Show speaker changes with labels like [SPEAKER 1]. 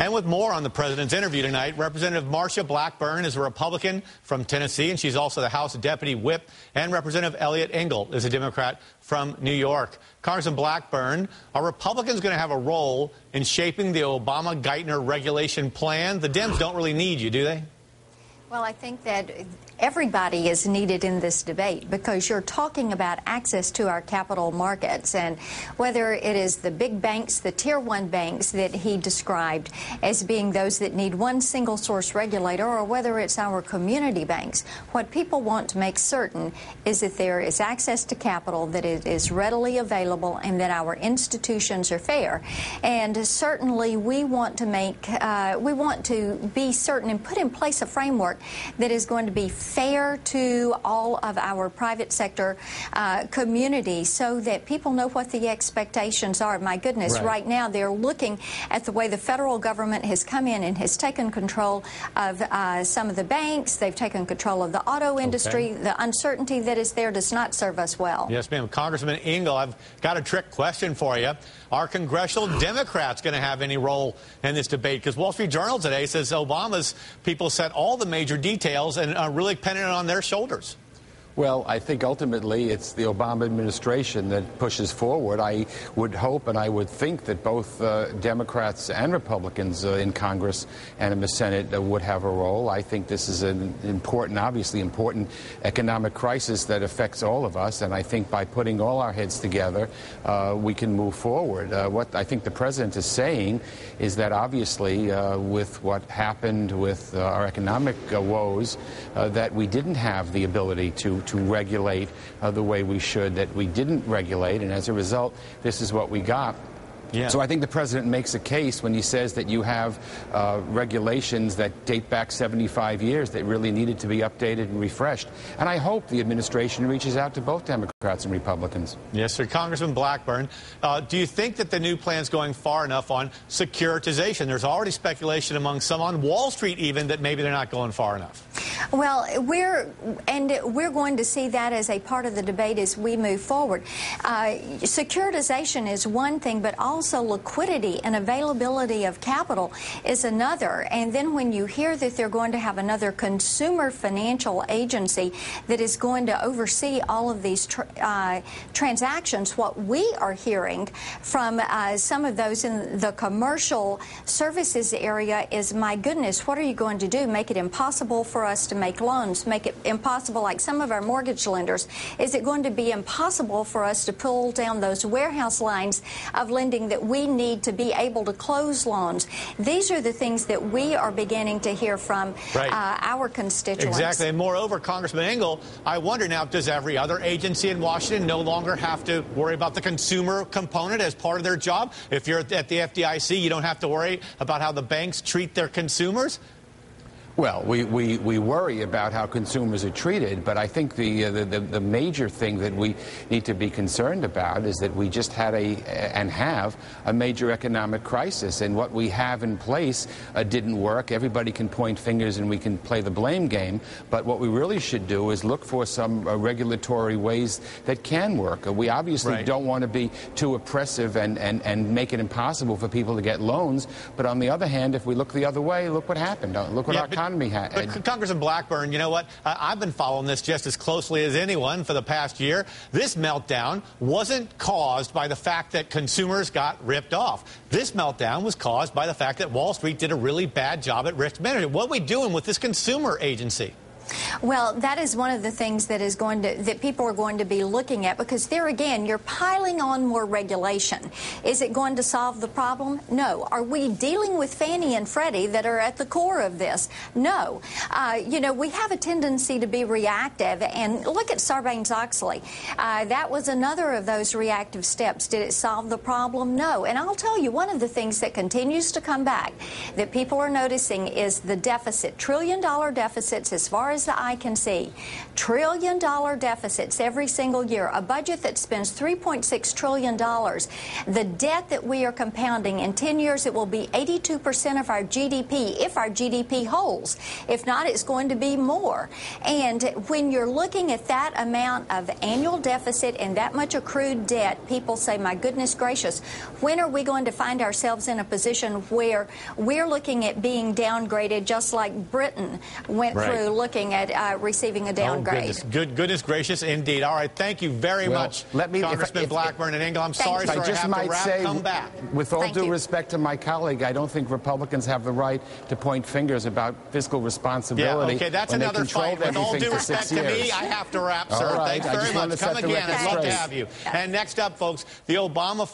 [SPEAKER 1] And with more on the president's interview tonight, Representative Marsha Blackburn is a Republican from Tennessee, and she's also the House Deputy Whip, and Representative Eliot Engel is a Democrat from New York. Congressman Blackburn, are Republicans going to have a role in shaping the Obama-Geithner regulation plan? The Dems don't really need you, do they?
[SPEAKER 2] Well, I think that everybody is needed in this debate because you're talking about access to our capital markets, and whether it is the big banks, the tier one banks that he described as being those that need one single source regulator, or whether it's our community banks, what people want to make certain is that there is access to capital, that it is readily available, and that our institutions are fair. And certainly we want to be certain and put in place a framework that is going to be fair to all of our private sector community so that people know what the expectations are. My goodness, right now they're looking at the way the federal government has come in and has taken control of some of the banks. They've taken control of the auto industry. The uncertainty that is there does not serve us well.
[SPEAKER 1] Yes, ma'am. Congressman Engel, I've got a trick question for you. Are congressional Democrats going to have any role in this debate? Because Wall Street Journal today says Obama's people set all the major details and are really penning it on their shoulders.
[SPEAKER 3] Well, I think ultimately it's the Obama administration that pushes forward. I would hope and I would think that both Democrats and Republicans in Congress and in the Senate would have a role. I think this is an important, obviously important economic crisis that affects all of us, and I think by putting all our heads together, we can move forward. What I think the president is saying is that obviously with what happened with our economic woes, that we didn't have the ability to regulate the way we should, that we didn't regulate, and as a result, this is what we got. Yeah. So I think the president makes a case when he says that you have regulations that date back 75 years that really needed to be updated and refreshed. And I hope the administration reaches out to both Democrats and Republicans.
[SPEAKER 1] Yes, sir. Congressman Blackburn, do you think that the new plan is going far enough on securitization? There's already speculation among some on Wall Street even that maybe they're not going far enough.
[SPEAKER 2] Well, we're going to see that as a part of the debate as we move forward. Securitization is one thing, but also liquidity and availability of capital is another. And then when you hear that they're going to have another consumer financial agency that is going to oversee all of these transactions, what we are hearing from some of those in the commercial services area is, my goodness, what are you going to do? Make it impossible for us to make loans, make it impossible like some of our mortgage lenders? Is it going to be impossible for us to pull down those warehouse lines of lending that we need to be able to close loans? These are the things that we are beginning to hear from our constituents.
[SPEAKER 1] Exactly. And moreover, Congressman Engel, I wonder now, does every other agency in Washington no longer have to worry about the consumer component as part of their job? If you're at the FDIC, you don't have to worry about how the banks treat their consumers?
[SPEAKER 3] Well, we worry about how consumers are treated, but I think the major thing that we need to be concerned about is that we just had and have a major economic crisis, and what we have in place didn't work. Everybody can point fingers and we can play the blame game, but what we really should do is look for some regulatory ways that can work. We obviously don't want to be too oppressive and make it impossible for people to get loans, but on the other hand, if we look the other way, look what happened. Look what our economy had.
[SPEAKER 1] But Congressman Blackburn, you know what? I've been following this just as closely as anyone for the past year. This meltdown wasn't caused by the fact that consumers got ripped off. This meltdown was caused by the fact that Wall Street did a really bad job at risk management. What are we doing with this consumer agency?
[SPEAKER 2] Well, that is one of the things that is that people are going to be looking at, because there again, you're piling on more regulation. Is it going to solve the problem? No. Are we dealing with Fannie and Freddie that are at the core of this? No. You know, we have a tendency to be reactive, and look at Sarbanes-Oxley. That was another of those reactive steps. Did it solve the problem? No. And I'll tell you, one of the things that continues to come back that people are noticing is the deficit, $1 trillion deficits as far far as the eye can see. $1 trillion deficits every single year. A budget that spends $3.6 trillion. The debt that we are compounding, in 10 years it will be 82% of our GDP, if our GDP holds. If not, it's going to be more. And when you're looking at that amount of annual deficit and that much accrued debt, people say, my goodness gracious, when are we going to find ourselves in a position where we're looking at being downgraded just like Britain went through looking at receiving a downgrade?
[SPEAKER 1] Oh, goodness gracious indeed. All right, thank you very much, Congressman Blackburn and Engel. I'm sorry, sir, I have to wrap. Come back.
[SPEAKER 3] With all due respect to my colleague, I don't think Republicans have the right to point fingers about fiscal responsibility.
[SPEAKER 1] Yeah, okay, that's another fight. With all due respect to me, I have to wrap, sir.
[SPEAKER 3] Right,
[SPEAKER 1] Thanks very much. Come again. I'd love to have you. And next up, folks, the Obama